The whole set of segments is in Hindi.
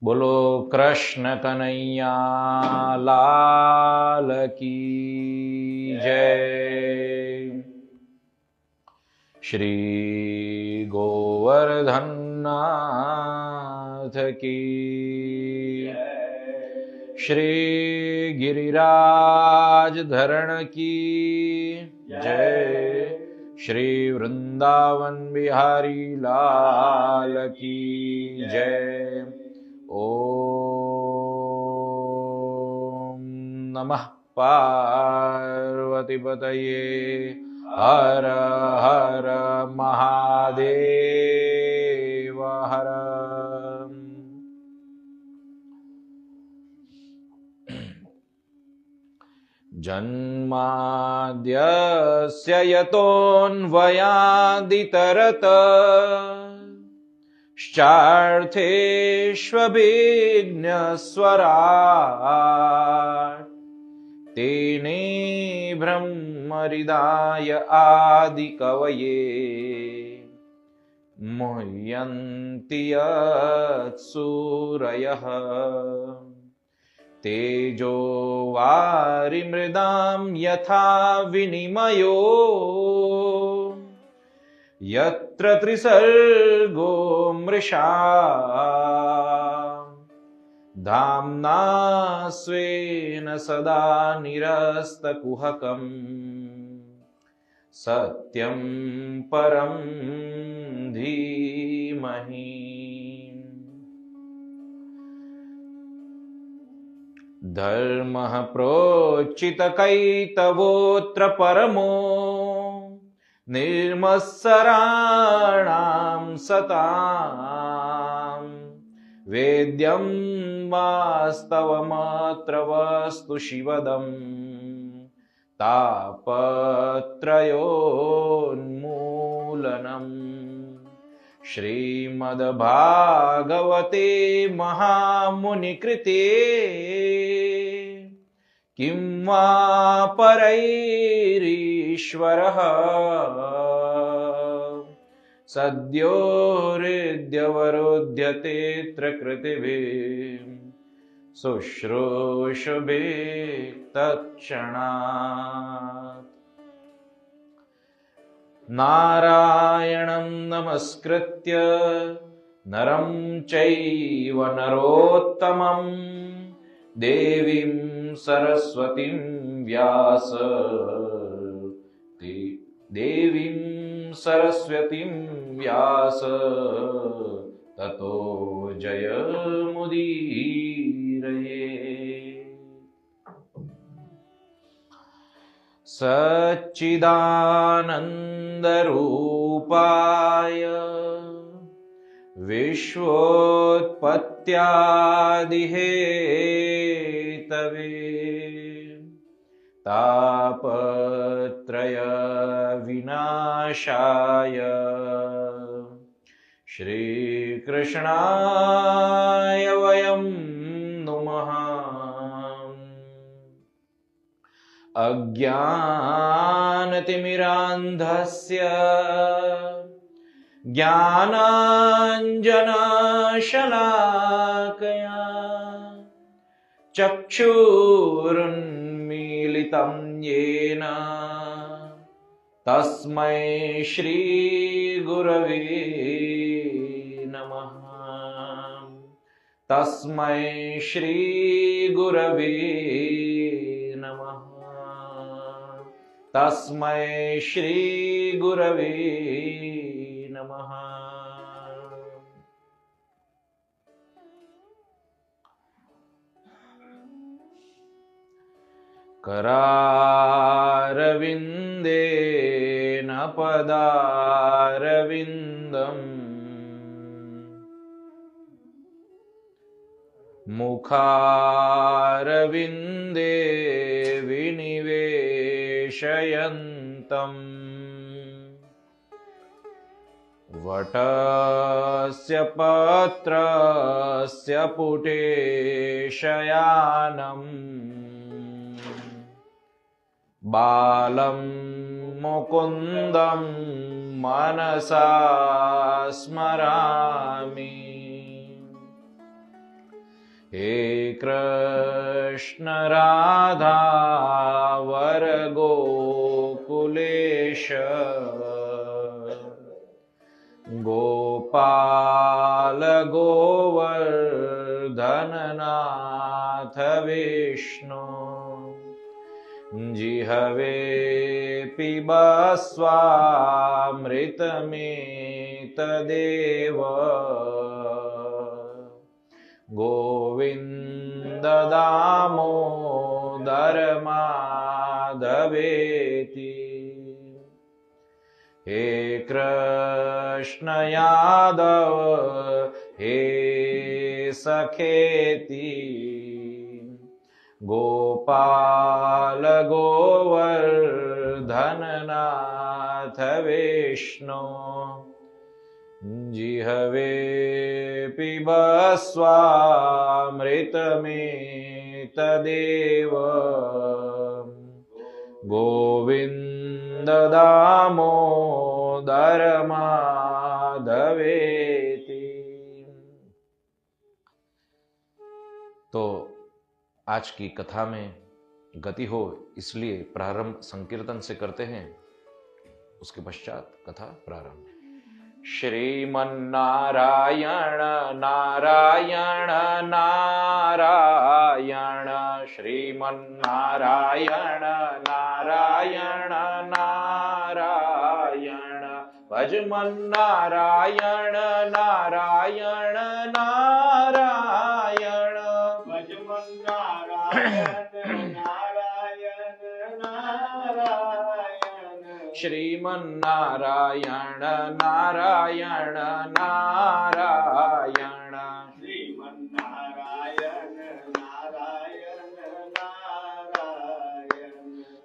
बोलो कृष्ण कन्हैया लाल की जय। श्री गोवर्धन नाथ की, श्री गिरिराज धरण की जय। श्री वृंदावन बिहारी लाल की जय। ओम नमः पार्वतीपतये हर हर महादेव हर। जन्माद्यस्य यतोऽन्वयादितरत श्चार्थेष्वभिघ्नस्वराट् तेने ब्रह्महृदाय आदिकवये मुह्यन्ति यत्सूरयः। तेजो वारिमृदां यथा विनिमयो यत्र त्रिसर्गो मृषा धाम्ना स्वेन सदा निरस्तकुहकं सत्यं परं धीमहि। धर्मः प्रोच्चितकैतवोऽत्र परमो निर्मत्सराणां सतां वेद्यं वास्तवमत्र वस्तु शिवदं तापत्रयोन्मूलनम्। श्रीमद्भागवते महामुनिकृते किं वा परैरीश्वरः सद्यो हृद्यवरुध्यतेऽत्र कृतिभिः शुश्रूषुभिः तत्क्षणात्। नारायणं नमस्कृत्य नरं चैव नरोत्तमं देवीं सरस्वतीं व्यास ततो जयमुदीरये। सच्चिदानन्दरूपाय विश्वोत्पत्त्यादिहेतवे तापत्रय विनाशाय श्रीकृष्णाय वयं नुमः। अज्ञानतिमिरान्धस्य ज्ञानाञ्जनशलाकया चक्षुरुन्मीलितं येन तस्मै श्रीगुरवे नमः। तस्मै श्रीगुरवे नमः। तस्मै श्रीगुरवे नमः। करारविन्देन पदारविन्दम् मुखारविन्दे विनिवेशयन्तम् वटस्य पत्रस्य पुटे शयानम् बालं मुकुन्दं मनसा स्मरामि। हे कृष्ण राधा वर गोकुलेश गोपाल गोवर्धन नाथ विष्णु जिहवे पिबा स्वामृतमेतदेव गोविन्द दामोदर माधवेति हे कृष्ण यादव हे सखेति गोपाल गोवर्धन नाथ विष्णु जिहवे पिबा स्वामृतमेतदेव गोविन्द दामोदर माधवेति। तो आज की कथा में गति हो इसलिए प्रारंभ संकीर्तन से करते हैं, उसके पश्चात कथा प्रारंभ। श्रीमन्नारायण नारायण नारायण श्रीमन्नारायण नारायण नारायण भजमन्नारायण नारायण नारायण भजमन्नारायण नारायण नारायण श्रीमन्नारायण नारायण नारायण श्रीमन्नारायण नारायण नारायण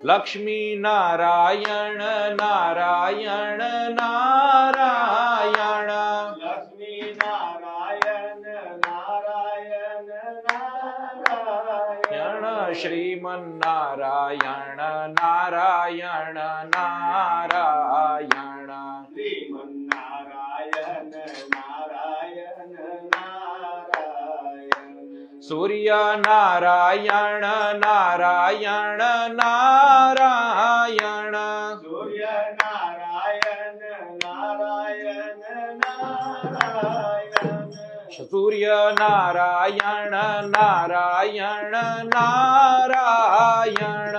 लक्ष्मी नारायण नारायण नारायण लक्ष्मी नारायण नारायण नारायण श्रीमन्नारायण नारायण नारायण श्रीमन्नारायण नारायण नारायण सूर्य नारायण नारायण नारायण सूर्य नारायण नारायण नारायण सूर्य नारायण नारायण नारायण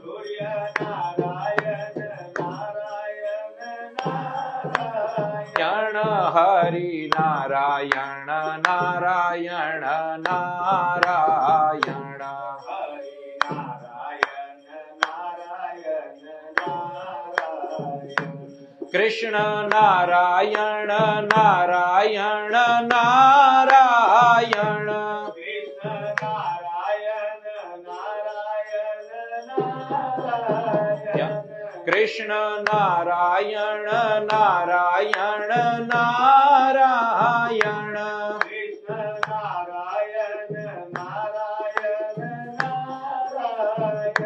सूर्य नारायण नारायण नारायण हरि नारायण नारायण नारायण हरि नारायण नारायण नारायण कृष्ण नारायण नारायण नारायण कृष्ण नारायण नारायण नारायण कृष्ण नारायण नारायण नारायण कृष्ण नारायण नारायण नारायण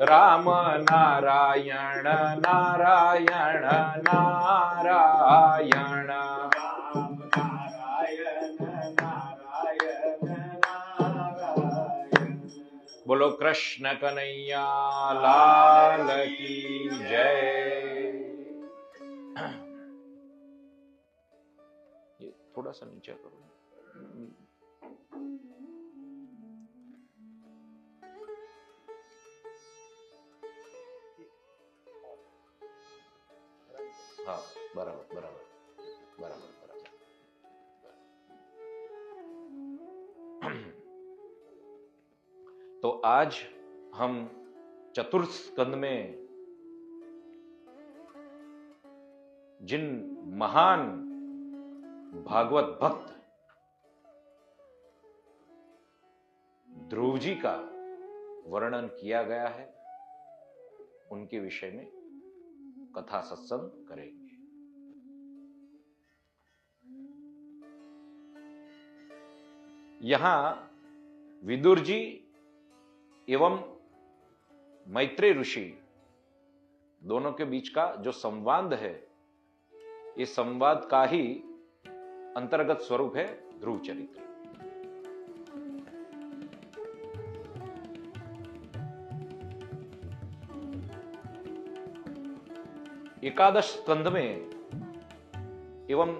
राम नारायण नारायण नारायण राम नारायण नारायण नारायण बोलो कृष्ण कन्हैया लाल की जय। ये थोड़ा सा नीचे करो। हाँ बराबर बराबर बराबर बराबर। तो आज हम चतुर्थ स्कंद में जिन महान भागवत भक्त ध्रुव जी का वर्णन किया गया है उनके विषय में कथा सत्संग करेंगे। यहां विदुर जी एवं मैत्रेय ऋषि दोनों के बीच का जो संवाद है, ये संवाद का ही अंतर्गत स्वरूप है ध्रुव चरित्र। एकादश स्कंध में एवं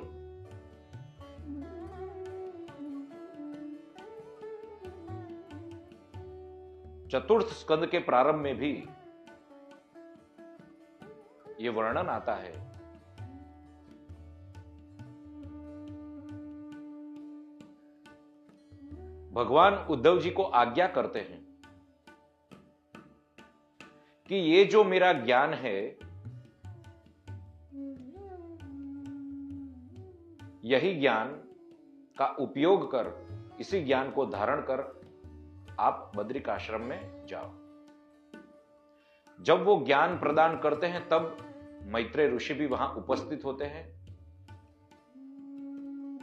चतुर्थ स्कंद के प्रारंभ में भी यह वर्णन आता है भगवान उद्धव जी को आज्ञा करते हैं कि ये जो मेरा ज्ञान है यही ज्ञान का उपयोग कर, इसी ज्ञान को धारण कर आप बद्रिक आश्रम में जाओ। जब वो ज्ञान प्रदान करते हैं तब मैत्रेय ऋषि भी वहां उपस्थित होते हैं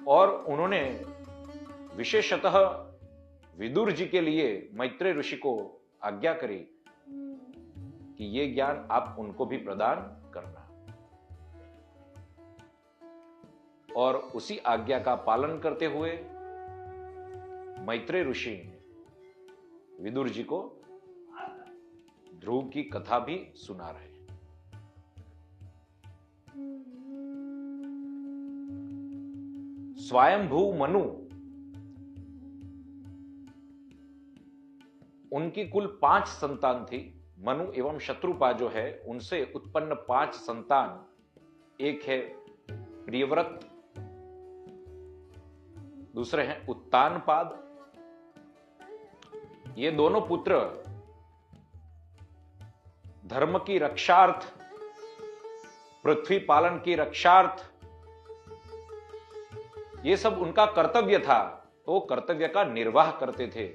और उन्होंने विशेषतः विदुर जी के लिए मैत्रेय ऋषि को आज्ञा करी कि ये ज्ञान आप उनको भी प्रदान करना, और उसी आज्ञा का पालन करते हुए मैत्रेय ऋषि विदुर जी को ध्रुव की कथा भी सुना रहे हैं। स्वयंभू मनु, उनकी कुल 5 संतान थी। मनु एवं शत्रुपा जो है उनसे उत्पन्न 5 संतान, एक है प्रियव्रत, दूसरे हैं उत्तानपाद। ये दोनों पुत्र धर्म की रक्षार्थ, पृथ्वी पालन की रक्षार्थ, ये सब उनका कर्तव्य था, तो वो कर्तव्य का निर्वाह करते थे।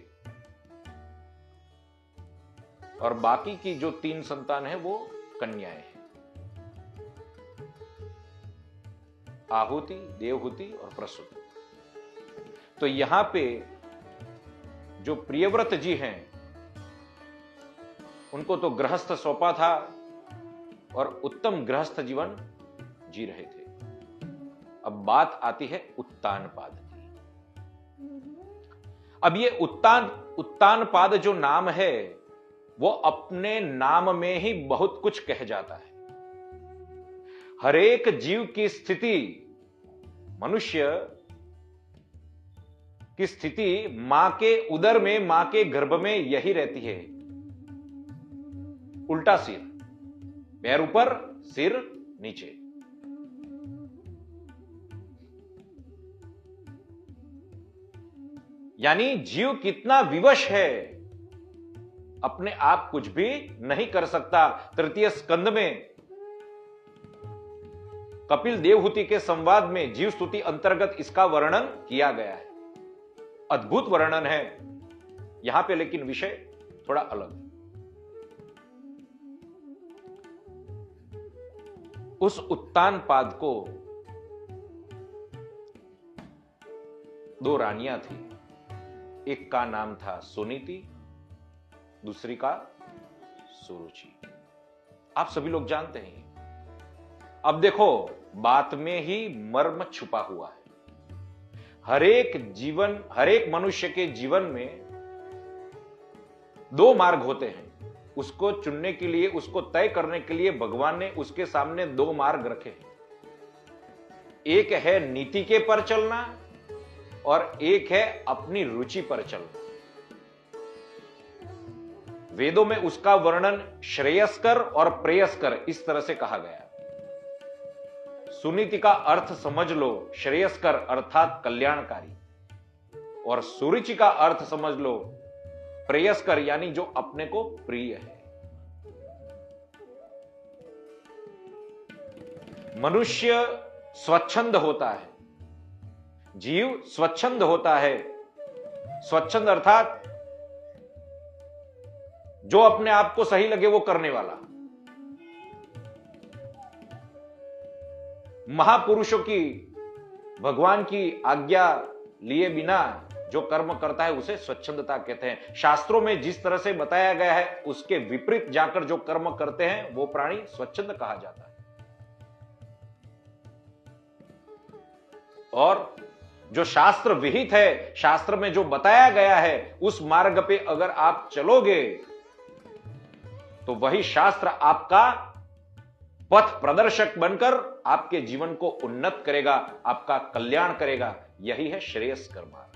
और बाकी की जो 3 संतान है वो कन्याएं हैं, आहुति, देवहुति और प्रसूति। तो यहां पे जो प्रियव्रत जी हैं उनको तो गृहस्थ सौंपा था और उत्तम गृहस्थ जीवन जी रहे थे। अब बात आती है उत्तानपाद की। अब ये उत्तानपाद जो नाम है वो अपने नाम में ही बहुत कुछ कह जाता है। हरेक जीव की स्थिति, मनुष्य की स्थिति मां के उदर में, मां के गर्भ में यही रहती है। उल्टा सिर, पैर ऊपर सिर नीचे। यानी जीव कितना विवश है, अपने आप कुछ भी नहीं कर सकता। तृतीय स्कंद में कपिल देवहूति के संवाद में जीव स्तुति अंतर्गत इसका वर्णन किया गया है। अद्भुत वर्णन है यहां पे, लेकिन विषय थोड़ा अलग है। उस उत्तानपाद को 2 रानियां थी। एक का नाम था सुनीति, दूसरी का सुरुचि। आप सभी लोग जानते हैं। अब देखो, बात में ही मर्म छुपा हुआ है। हरेक मनुष्य के जीवन में 2 मार्ग होते हैं। उसको चुनने के लिए, उसको तय करने के लिए भगवान ने उसके सामने 2 मार्ग रखे हैं। एक है नीति के पर चलना और एक है अपनी रुचि पर चलना। वेदों में उसका वर्णन श्रेयस्कर और प्रेयस्कर इस तरह से कहा गया। सुनीति का अर्थ समझ लो, श्रेयस्कर अर्थात कल्याणकारी, और सुरुचि का अर्थ समझ लो प्रेयस्कर, यानी जो अपने को प्रिय है। मनुष्य स्वच्छंद होता है, जीव स्वच्छंद होता है। स्वच्छंद अर्थात जो अपने आप को सही लगे वो करने वाला। महापुरुषों की, भगवान की आज्ञा लिए बिना जो कर्म करता है उसे स्वच्छंदता कहते हैं। शास्त्रों में जिस तरह से बताया गया है उसके विपरीत जाकर जो कर्म करते हैं वो प्राणी स्वच्छंद कहा जाता है। और जो शास्त्र विहित है, शास्त्र में जो बताया गया है, उस मार्ग पे अगर आप चलोगे तो वही शास्त्र आपका पथ प्रदर्शक बनकर आपके जीवन को उन्नत करेगा, आपका कल्याण करेगा। यही है श्रेयस्कर मार्ग।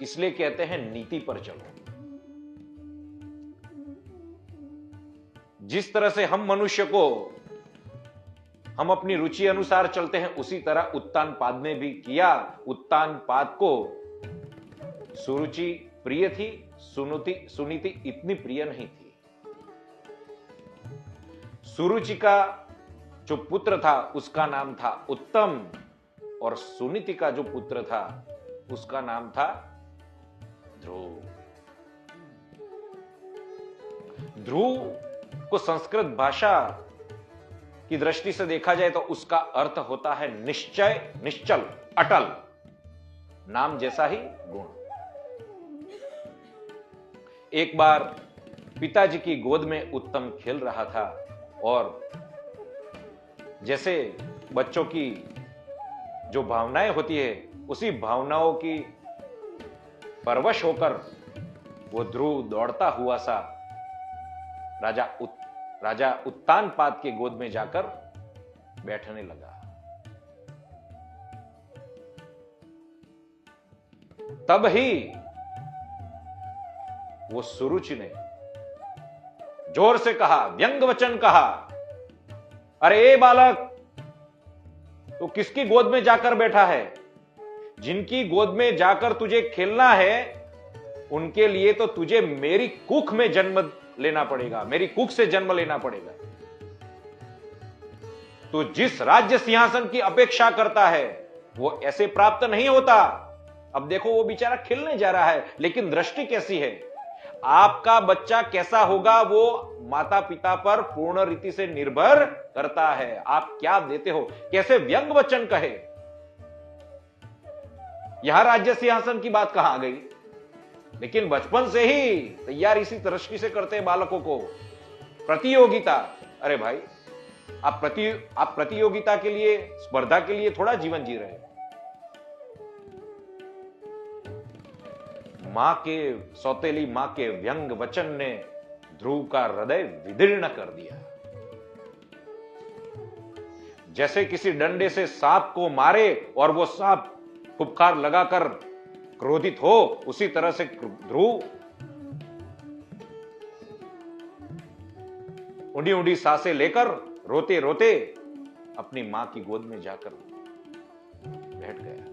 इसलिए कहते हैं नीति पर चलो। जिस तरह से हम मनुष्य को हम अपनी रुचि अनुसार चलते हैं, उसी तरह उत्तानपाद ने भी किया। उत्तानपाद को सुरुचि प्रिय थी, सुनीति इतनी प्रिय नहीं थी। सुरुचि का जो पुत्र था उसका नाम था उत्तम, और सुनीति का जो पुत्र था उसका नाम था ध्रुव। ध्रुव को संस्कृत भाषा की दृष्टि से देखा जाए तो उसका अर्थ होता है निश्चय, निश्चल, अटल। नाम जैसा ही गुण। एक बार पिताजी की गोद में उत्तम खेल रहा था, और जैसे बच्चों की जो भावनाएं होती है, उसी भावनाओं की परवश होकर वो ध्रुव दौड़ता हुआ सा राजा उत्तानपाद के गोद में जाकर बैठने लगा। तब ही वो सुरुचि ने जोर से कहा, व्यंग वचन कहा, अरे ए बालक, तो किसकी गोद में जाकर बैठा है? जिनकी गोद में जाकर तुझे खेलना है, उनके लिए तो तुझे मेरी कुख में जन्म लेना पड़ेगा, मेरी कुख से जन्म लेना पड़ेगा। तो जिस राज्य सिंहासन की अपेक्षा करता है वो ऐसे प्राप्त नहीं होता। अब देखो, वो बेचारा खेलने जा रहा है, लेकिन दृष्टि कैसी है? आपका बच्चा कैसा होगा वो माता पिता पर पूर्ण रीति से निर्भर करता है। आप क्या देते हो? कैसे व्यंग वचन कहे? यहां राज्य सिंहासन की बात कहां आ गई? लेकिन बचपन से ही तैयार इसी दृष्टि से करते हैं बालकों को। प्रतियोगिता, अरे भाई, आप प्रतियोगिता के लिए, स्पर्धा के लिए थोड़ा जीवन जी रहे हैं। मां के, सौतेली मां के व्यंग वचन ने ध्रुव का हृदय विदीर्ण कर दिया। जैसे किसी डंडे से सांप को मारे और वो सांप फुफकार लगाकर क्रोधित हो, उसी तरह से ध्रुव ऊंडी ऊंडी सांसें लेकर रोते रोते अपनी मां की गोद में जाकर बैठ गया।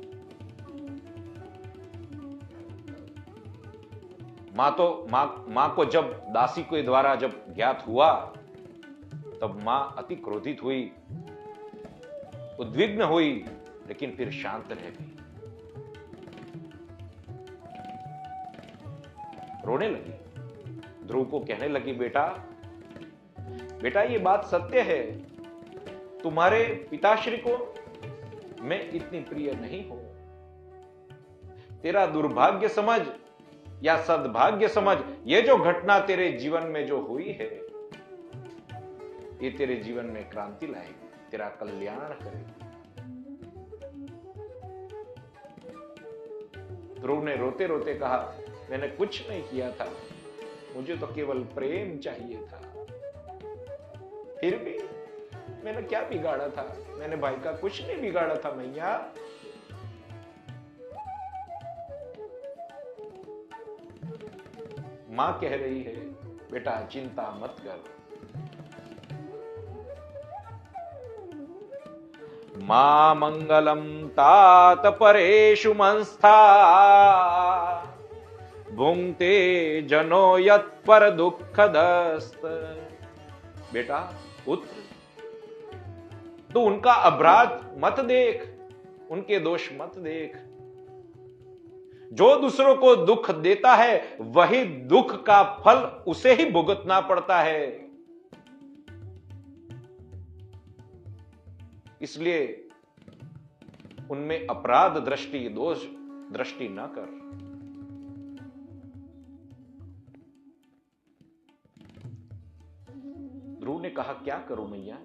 मां को जब दासी के द्वारा जब ज्ञात हुआ, तब मां अति क्रोधित हुई, उद्विग्न हुई, लेकिन फिर शांत रह गई। रोने लगी, ध्रुव को कहने लगी, बेटा ये बात सत्य है, तुम्हारे पिताश्री को मैं इतनी प्रिय नहीं हूं। तेरा दुर्भाग्य समझ या सद्भाग्य समझ, ये जो घटना तेरे जीवन में जो हुई है, ये तेरे जीवन में क्रांति लाएगी, तेरा कल्याण करेगी। ध्रुव ने रोते रोते कहा, मैंने कुछ नहीं किया था, मुझे तो केवल प्रेम चाहिए था। फिर भी मैंने क्या बिगाड़ा था? मैंने भाई का कुछ नहीं बिगाड़ा था मैया। मां कह रही है, बेटा चिंता मत कर, मां मंगलम तात परेषु मंस्था भुंक्ते जनो यत् पर दुःखदस्त। बेटा पुत्र, तू उनका अपराध मत देख, उनके दोष मत देख। जो दूसरों को दुख देता है, वही दुख का फल उसे ही भुगतना पड़ता है। इसलिए उनमें अपराध दृष्टि, दोष दृष्टि न कर। ध्रुव ने कहा, क्या करूं मैया?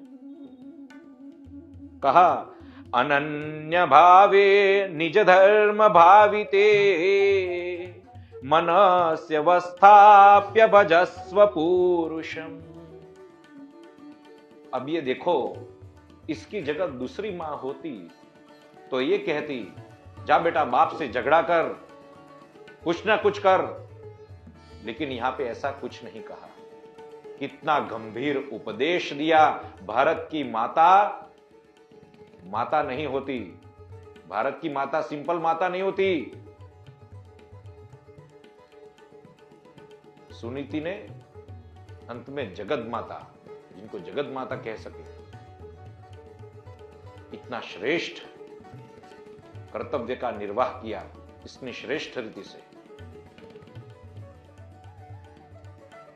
कहा, अनन्य भावे निज धर्म भाविते मनस्य वस्थाप्य भजस्व पुरुषम। अब ये देखो, इसकी जगह दूसरी मां होती तो ये कहती, जा बेटा बाप से झगड़ा कर, कुछ ना कुछ कर। लेकिन यहां पे ऐसा कुछ नहीं कहा। कितना गंभीर उपदेश दिया। भारत की माता माता नहीं होती, भारत की माता सिंपल माता नहीं होती। सुनीति ने अंत में जगत माता, जिनको जगत माता कह सके, इतना श्रेष्ठ कर्तव्य का निर्वाह किया इतनी श्रेष्ठ रीति से।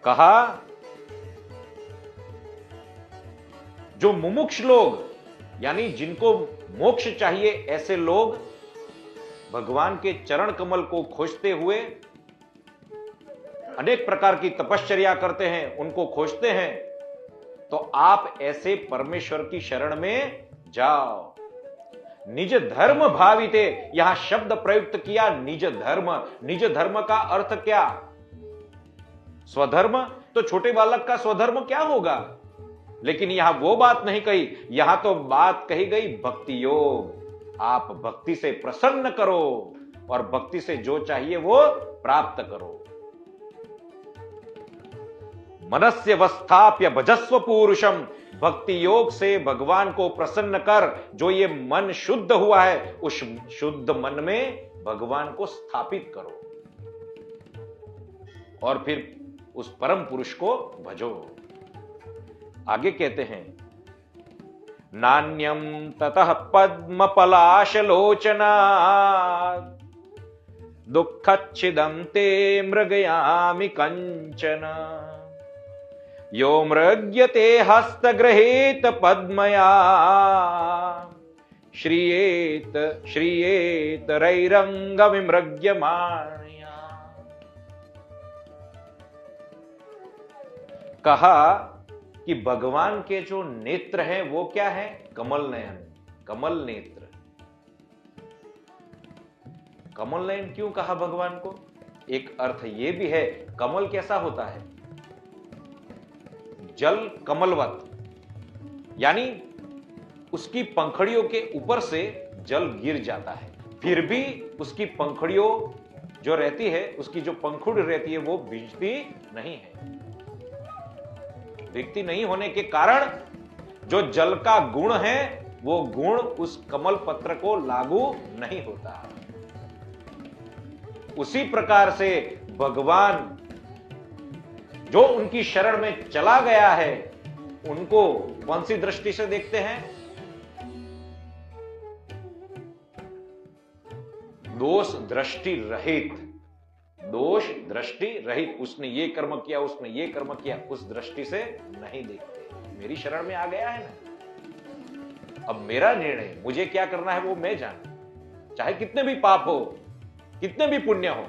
कहा, जो मुमुक्ष लोग, यानी जिनको मोक्ष चाहिए, ऐसे लोग भगवान के चरण कमल को खोजते हुए अनेक प्रकार की तपश्चर्या करते हैं, उनको खोजते हैं, तो आप ऐसे परमेश्वर की शरण में जाओ। निज धर्म भाविते, यहां शब्द प्रयुक्त किया, निज धर्म। निज धर्म का अर्थ क्या? स्वधर्म तो छोटे बालक का स्वधर्म क्या होगा, लेकिन यहां वो बात नहीं कही। यहां तो बात कही गई भक्ति योग। आप भक्ति से प्रसन्न करो और भक्ति से जो चाहिए वो प्राप्त करो। मनस्य वस्थाप्य भजस्व पुरुषम, भक्ति योग से भगवान को प्रसन्न कर। जो ये मन शुद्ध हुआ है, उस शुद्ध मन में भगवान को स्थापित करो और फिर उस परम पुरुष को भजो। आगे कहते हैं, नान्यम ततः पद्म पलाशलोचना दुःखच्छिदं ते मृगयामि कंचन। यो मृग्यते हस्तगृहीत पद्मया श्रियेत श्रियेत रैरंग विमृग्यमाणया। कहा कि भगवान के जो नेत्र हैं वो क्या है? कमल नयन, कमल नेत्र। कमल नयन क्यों कहा भगवान को? एक अर्थ ये भी है, कमल कैसा होता है? जल कमलवत, यानी उसकी पंखड़ियों के ऊपर से जल गिर जाता है, फिर भी उसकी पंखड़ियों जो रहती है, उसकी जो पंखुड़ रहती है, वो भीजती नहीं है। भीगती नहीं होने के कारण जो जल का गुण है, वो गुण उस कमल पत्र को लागू नहीं होता। उसी प्रकार से भगवान जो उनकी शरण में चला गया है, उनको कौन सी दृष्टि से देखते हैं? दोष दृष्टि रहित, दोष दृष्टि रहित। उसने ये कर्म किया, उसने ये कर्म किया, उस दृष्टि से नहीं देखते। मेरी शरण में आ गया है ना, अब मेरा निर्णय, मुझे क्या करना है वो मैं जानूं, चाहे कितने भी पाप हो, कितने भी पुण्य हो।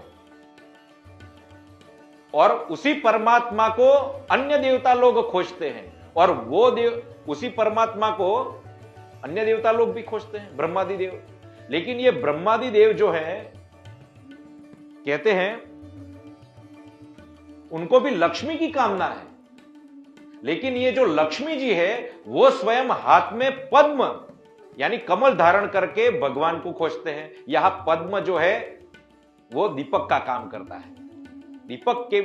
और उसी परमात्मा को अन्य देवता लोग खोजते हैं, और वो उसी परमात्मा को अन्य देवता लोग भी खोजते हैं, ब्रह्मादि देव। लेकिन ये ब्रह्मादि देव जो है, कहते हैं उनको भी लक्ष्मी की कामना है। लेकिन ये जो लक्ष्मी जी है, वो स्वयं हाथ में पद्म यानी कमल धारण करके भगवान को खोजते हैं। यहां पद्म जो है वो दीपक का काम करता है। दीपक के,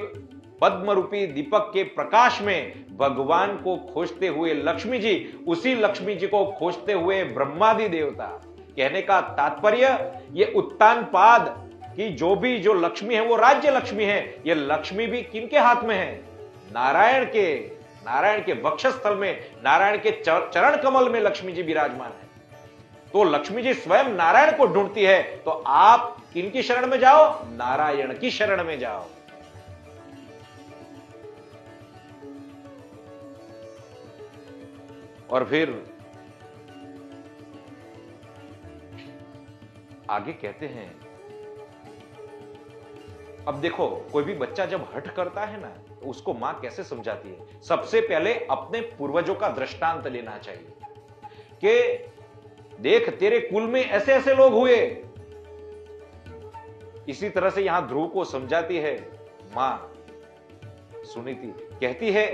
पद्म रूपी दीपक के प्रकाश में भगवान को खोजते हुए लक्ष्मी जी, उसी लक्ष्मी जी को खोजते हुए ब्रह्मादि देवता। कहने का तात्पर्य, ये उत्तान पाद की जो लक्ष्मी है, वो राज्य लक्ष्मी है। ये लक्ष्मी भी किनके हाथ में है? नारायण के वक्षस्थल में, नारायण के चरण कमल में लक्ष्मी जी विराजमान है। तो लक्ष्मी जी स्वयं नारायण को ढूंढती है। तो आप किनकी शरण में जाओ? नारायण की शरण में जाओ। और फिर आगे कहते हैं, अब देखो, कोई भी बच्चा जब हठ करता है ना, तो उसको मां कैसे समझाती है? सबसे पहले अपने पूर्वजों का दृष्टांत लेना चाहिए कि देख, तेरे कुल में ऐसे ऐसे लोग हुए। इसी तरह से यहां ध्रुव को समझाती है मां सुनीति। कहती है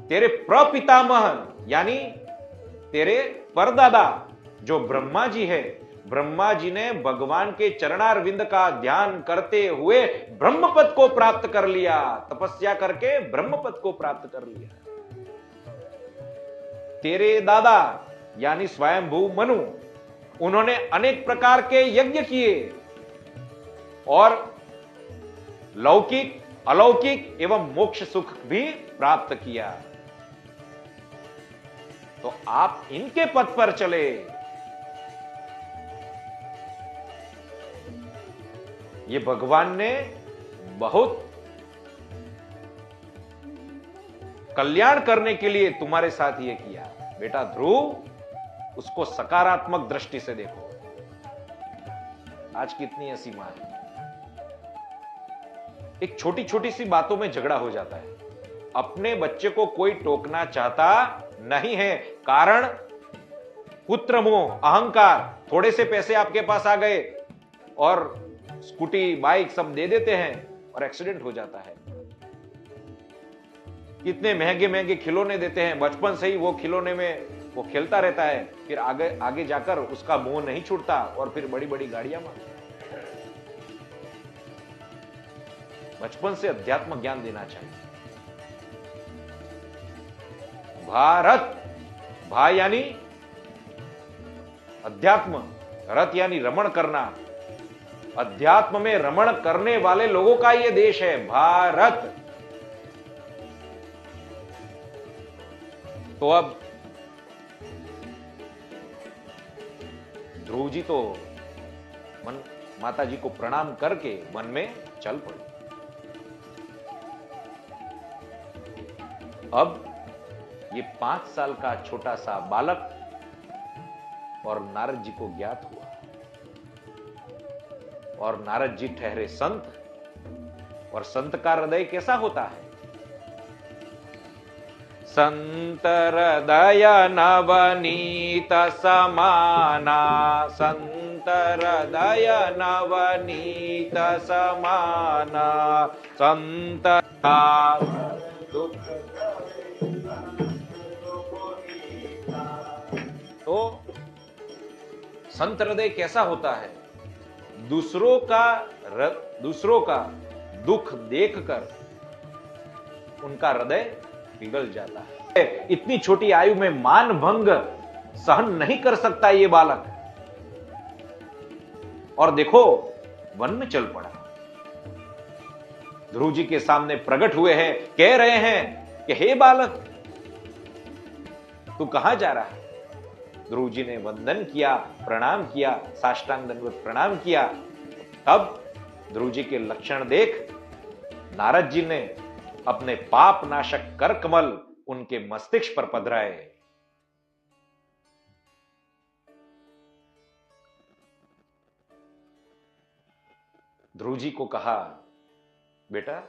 तेरे प्रपितामह यानी तेरे परदादा जो ब्रह्मा जी है, ब्रह्मा जी ने भगवान के चरणारविंद का ध्यान करते हुए ब्रह्मपद को प्राप्त कर लिया, तपस्या करके ब्रह्मपद को प्राप्त कर लिया। तेरे दादा यानी स्वयंभू मनु, उन्होंने अनेक प्रकार के यज्ञ किए और लौकिक, अलौकिक एवं मोक्ष सुख भी प्राप्त किया। तो आप इनके पथ पर चले। ये भगवान ने बहुत कल्याण करने के लिए तुम्हारे साथ ये किया। बेटा ध्रुव, उसको सकारात्मक दृष्टि से देखो। आज कितनी ऐसी मां है, एक छोटी छोटी सी बातों में झगड़ा हो जाता है। अपने बच्चे को कोई टोकना चाहता नहीं है, कारण पुत्र मोह, अहंकार। थोड़े से पैसे आपके पास आ गए और स्कूटी, बाइक सब दे देते हैं और एक्सीडेंट हो जाता है। कितने महंगे महंगे खिलौने देते हैं, बचपन से ही वो खिलौने में वो खेलता रहता है, फिर आगे आगे जाकर उसका मोह नहीं छूटता और फिर बड़ी बड़ी गाड़ियां मांगता है। बचपन से अध्यात्म ज्ञान देना चाहिए। भारत, भा यानी अध्यात्म, रत यानी रमण करना। अध्यात्म में रमण करने वाले लोगों का यह देश है भारत। तो अब ध्रुव जी तो माता जी को प्रणाम करके वन में चल पड़े। अब ये 5 साल का छोटा सा बालक और नारद जी को ज्ञात हुआ, और नारद जी ठहरे संत, और संत का हृदय कैसा होता है? संत हृदय नवनीत समाना, संत हृदय नवनीत समाना, संत तो संत हृदय कैसा होता है? दूसरों का दुख देखकर उनका हृदय पिघल जाता है। इतनी छोटी आयु में मान भंग सहन नहीं कर सकता ये बालक, और देखो वन में चल पड़ा। ध्रुव जी के सामने प्रकट हुए हैं, कह रहे हैं कि हे बालक, तू कहां जा रहा है? ध्रुव जी ने वंदन किया, प्रणाम किया, साष्टांग दंडवत प्रणाम किया। तब ध्रुव जी के लक्षण देख नारद जी ने अपने पाप नाशक कर कमल उनके मस्तिष्क पर पधराए। ध्रुव जी को कहा, बेटा,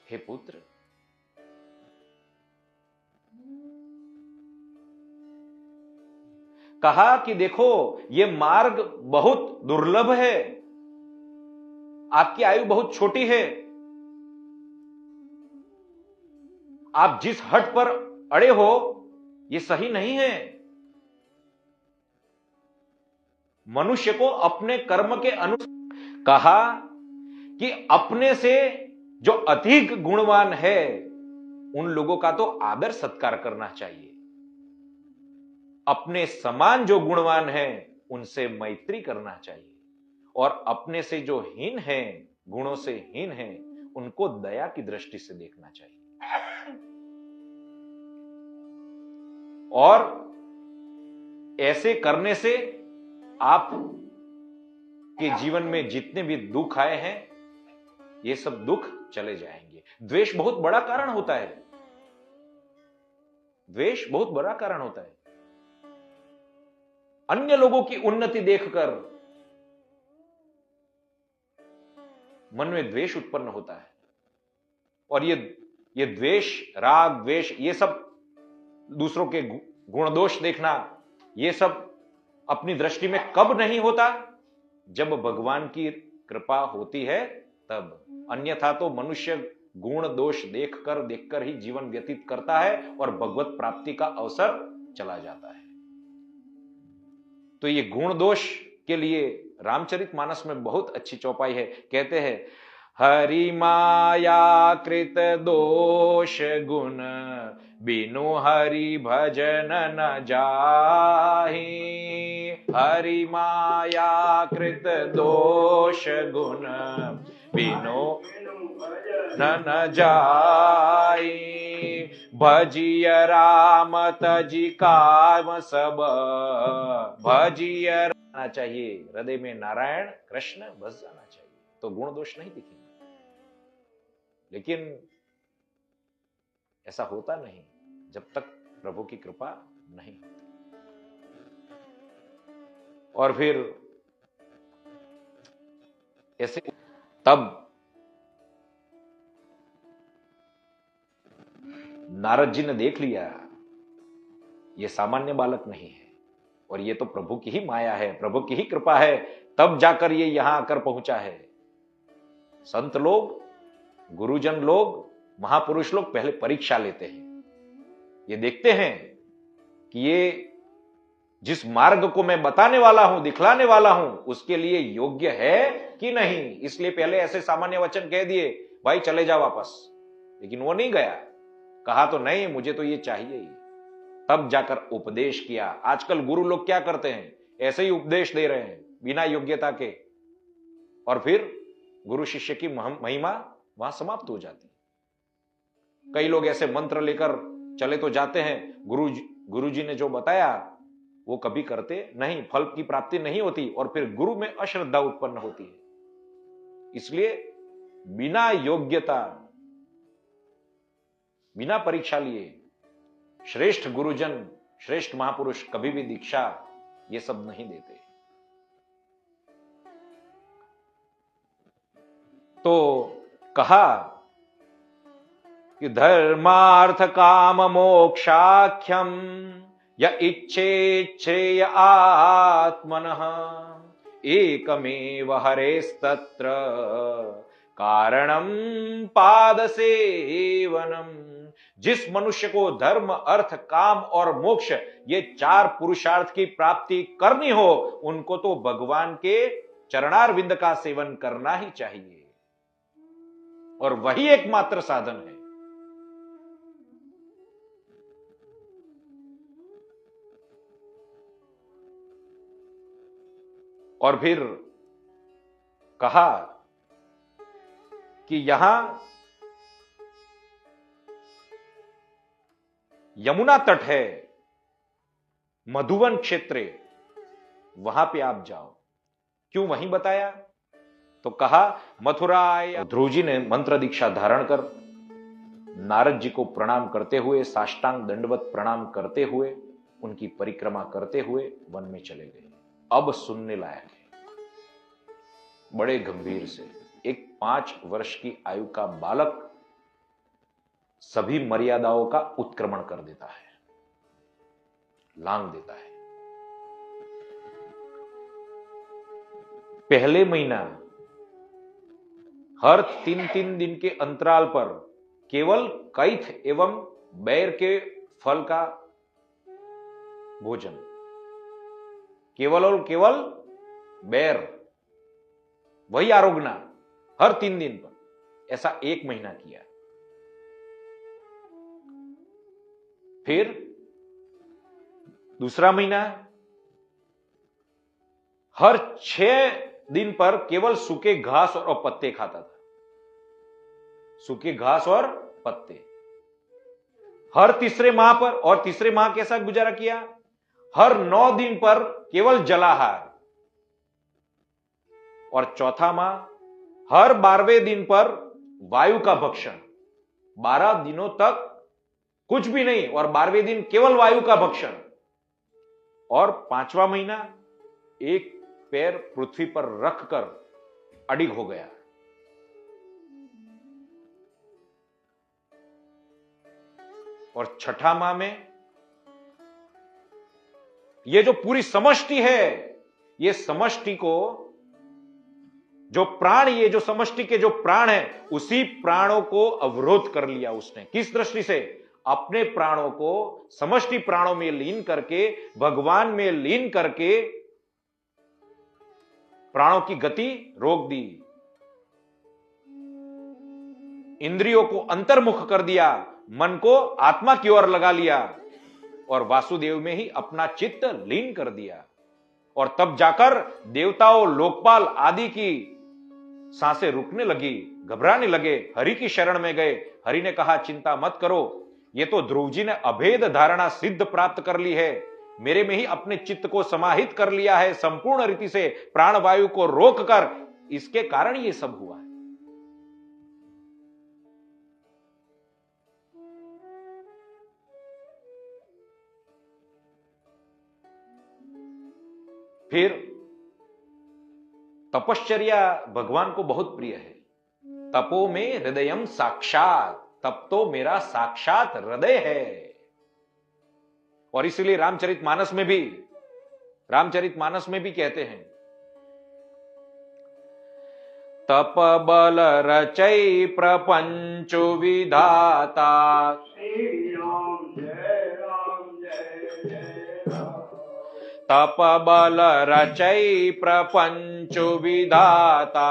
हे पुत्र, कहा कि देखो ये मार्ग बहुत दुर्लभ है, आपकी आयु बहुत छोटी है, आप जिस हट पर अड़े हो ये सही नहीं है। मनुष्य को अपने कर्म के अनुसार, कहा कि अपने से जो अधिक गुणवान है उन लोगों का तो आदर सत्कार करना चाहिए, अपने समान जो गुणवान है उनसे मैत्री करना चाहिए, और अपने से जो हीन है, गुणों से हीन है, उनको दया की दृष्टि से देखना चाहिए। और ऐसे करने से आप के जीवन में जितने भी दुख आए हैं ये सब दुख चले जाएंगे। द्वेष बहुत बड़ा कारण होता है, द्वेष बहुत बड़ा कारण होता है। अन्य लोगों की उन्नति देखकर मन में द्वेष उत्पन्न होता है, और ये द्वेष, राग, द्वेष, ये सब दूसरों के गुण दोष देखना, ये सब अपनी दृष्टि में कब नहीं होता? जब भगवान की कृपा होती है तब। अन्यथा तो मनुष्य गुण दोष देखकर ही जीवन व्यतीत करता है और भगवत प्राप्ति का अवसर चला जाता है। तो ये गुण दोष के लिए रामचरितमानस में बहुत अच्छी चौपाई है। कहते हैं, हरि माया कृत दोष गुण, बिनु हरि भजन न जाहि। हरि माया कृत दोष गुण, बिनु न जाई। भजिय राम तजी काम सब, भजिय रहना चाहिए हृदय में नारायण कृष्ण बस जाना चाहिए, तो गुण दोष नहीं दिखेंगे। लेकिन ऐसा होता नहीं जब तक प्रभु की कृपा नहीं होती। और फिर ऐसे तब नारद जी ने देख लिया ये सामान्य बालक नहीं है और ये तो प्रभु की ही माया है, प्रभु की ही कृपा है, तब जाकर ये यहां आकर पहुंचा है। संत लोग, गुरुजन लोग, महापुरुष लोग पहले परीक्षा लेते हैं, ये देखते हैं कि ये जिस मार्ग को मैं बताने वाला हूं, दिखलाने वाला हूं, उसके लिए योग्य है कि नहीं। इसलिए पहले ऐसे सामान्य वचन कह दिए, भाई चले जा वापस। लेकिन वो नहीं गया, कहा तो नहीं मुझे तो ये चाहिए ही। तब जाकर उपदेश किया। आजकल गुरु लोग क्या करते हैं, ऐसे ही उपदेश दे रहे हैं बिना योग्यता के, और फिर गुरु शिष्य की महिमा वहां समाप्त हो जाती। कई लोग ऐसे मंत्र लेकर चले तो जाते हैं, गुरु जी ने जो बताया वो कभी करते नहीं, फल की प्राप्ति नहीं होती और फिर गुरु में अश्रद्धा उत्पन्न होती है। इसलिए बिना योग्यता, बिना परीक्षा लिए श्रेष्ठ गुरुजन, श्रेष्ठ महापुरुष कभी भी दीक्षा ये सब नहीं देते। तो कहा कि धर्मार्थ काम मोक्षाख्यम य इच्छेच्छ्रेय आत्मनः, एकमेव हरेस्तत्र कारणम पाद सेवनम। जिस मनुष्य को धर्म, अर्थ, काम और मोक्ष ये चार पुरुषार्थ की प्राप्ति करनी हो, उनको तो भगवान के चरणारविंद का सेवन करना ही चाहिए और वही एकमात्र साधन है। और फिर कहा कि यहां यमुना तट है, मधुवन क्षेत्र, वहां पे आप जाओ। क्यों वहीं बताया? तो कहा मथुराय। ध्रुव जी ने मंत्र दीक्षा धारण कर नारद जी को प्रणाम करते हुए, साष्टांग दंडवत प्रणाम करते हुए, उनकी परिक्रमा करते हुए वन में चले गए। अब सुनने लायक है, बड़े गंभीर से। एक 5 वर्ष की आयु का बालक सभी मर्यादाओं का उत्क्रमण कर देता है, लांघ देता है। पहले महीना हर 3-3 दिन के अंतराल पर केवल कैथ एवं बैर के फल का भोजन, केवल और केवल बैर, वही आरोग्य हर 3 दिन पर, ऐसा 1 महीना किया। फिर दूसरा महीना हर 6 दिन पर केवल सूखे घास और पत्ते खाता था, सूखे घास और पत्ते। हर तीसरे माह पर, और तीसरे माह कैसा गुजारा किया, हर 9 दिन पर केवल जलाहार, और चौथा माह हर 12वें दिन पर वायु का भक्षण। 12 दिनों तक कुछ भी नहीं और 12वें दिन केवल वायु का भक्षण। और 5वां महीना एक पैर पृथ्वी पर रखकर अडिग हो गया। और 6ठा माह में ये जो पूरी समष्टि है, ये समष्टि को जो प्राण, ये जो समष्टि के जो प्राण है, उसी प्राणों को अवरोध कर लिया उसने। किस दृष्टि से? अपने प्राणों को समष्टि प्राणों में लीन करके, भगवान में लीन करके प्राणों की गति रोक दी, इंद्रियों को अंतर्मुख कर दिया, मन को आत्मा की ओर लगा लिया और वासुदेव में ही अपना चित्त लीन कर दिया। और तब जाकर देवताओं, लोकपाल आदि की सांसें रुकने लगी, घबराने लगे, हरि की शरण में गए। हरि ने कहा, चिंता मत करो, ये तो ध्रुव जी ने अभेद धारणा सिद्ध प्राप्त कर ली है, मेरे में ही अपने चित्त को समाहित कर लिया है संपूर्ण रीति से, प्राणवायु को रोककर, इसके कारण ये सब हुआ है। फिर तपश्चर्या भगवान को बहुत प्रिय है। तपो में हृदयम साक्षात, तप तो मेरा साक्षात हृदय है। और इसलिए रामचरितमानस में भी कहते हैं, तप बल रचै प्रपंच विधाता, तप बल रचै प्रपंच विधाता,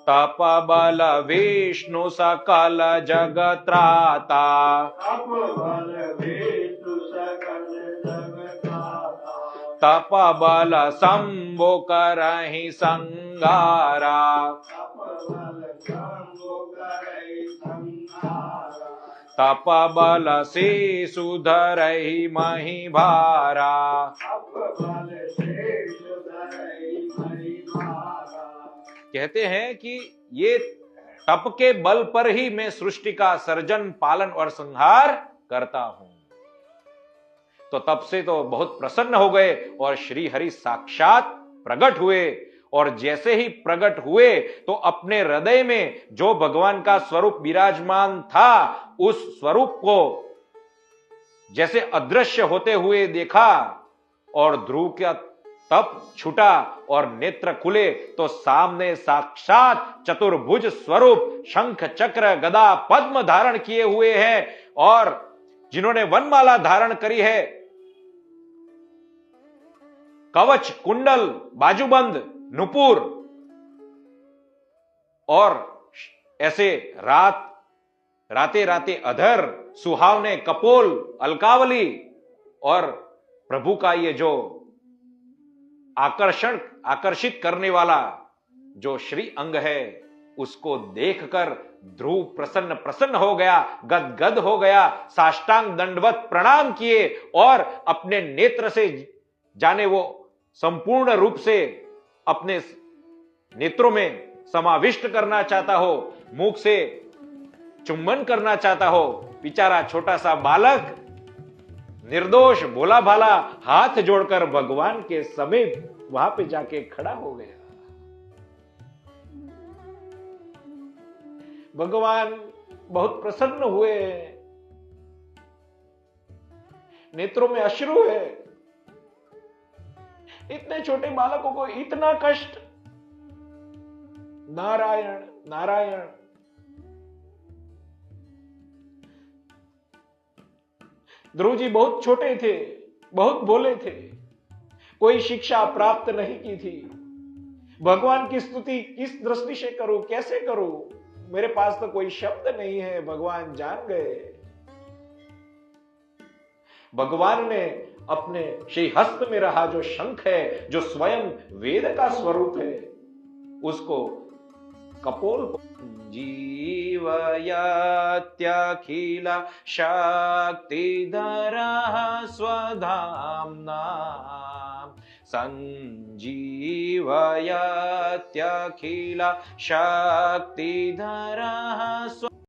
तप बल विष्णु सकल जगत्राता, तप बल शंभु करहि संगारा, तप बल से सुधरहि मही भारा। कहते हैं कि ये तप के बल पर ही मैं सृष्टि का सर्जन, पालन और संहार करता हूं। तो तब से तो बहुत प्रसन्न हो गए और श्री हरि साक्षात प्रकट हुए। और जैसे ही प्रकट हुए तो अपने हृदय में जो भगवान का स्वरूप विराजमान था, उस स्वरूप को जैसे अदृश्य होते हुए देखा और ध्रुव का तप छूटा और नेत्र खुले तो सामने साक्षात चतुर्भुज स्वरूप शंख चक्र गदा पद्म धारण किए हुए हैं और जिन्होंने वनमाला धारण करी है, कवच, कुंडल, बाजूबंद, नुपुर और ऐसे राते राते अधर, सुहावने कपोल, अलकावली और प्रभु का ये जो आकर्षित करने वाला जो श्री अंग है, उसको देखकर ध्रुव प्रसन्न हो गया, गदगद हो गया, साष्टांग दंडवत प्रणाम किए और अपने नेत्र से जाने वो संपूर्ण रूप से अपने नेत्रों में समाविष्ट करना चाहता हो, मुख से चुम्बन करना चाहता हो। बेचारा छोटा सा बालक निर्दोष भोला भाला हाथ जोड़कर भगवान के समीप वहां पे जाके खड़ा हो गया। भगवान बहुत प्रसन्न हुए, नेत्रों में अश्रु है। इतने छोटे बालकों को इतना कष्ट। नारायण नारायण। ध्रुव जी बहुत छोटे थे, बहुत भोले थे, कोई शिक्षा प्राप्त नहीं की थी। भगवान की स्तुति किस दृष्टि से करूं, कैसे करूं, मेरे पास तो कोई शब्द नहीं है। भगवान जान गए। भगवान ने अपने श्री हस्त में रहा जो शंख है, जो स्वयं वेद का स्वरूप है, उसको कपोल जीवयत्यखिल शक्तिधरः स्वधाम्ना संजीवयत्यखिल शक्तिधरः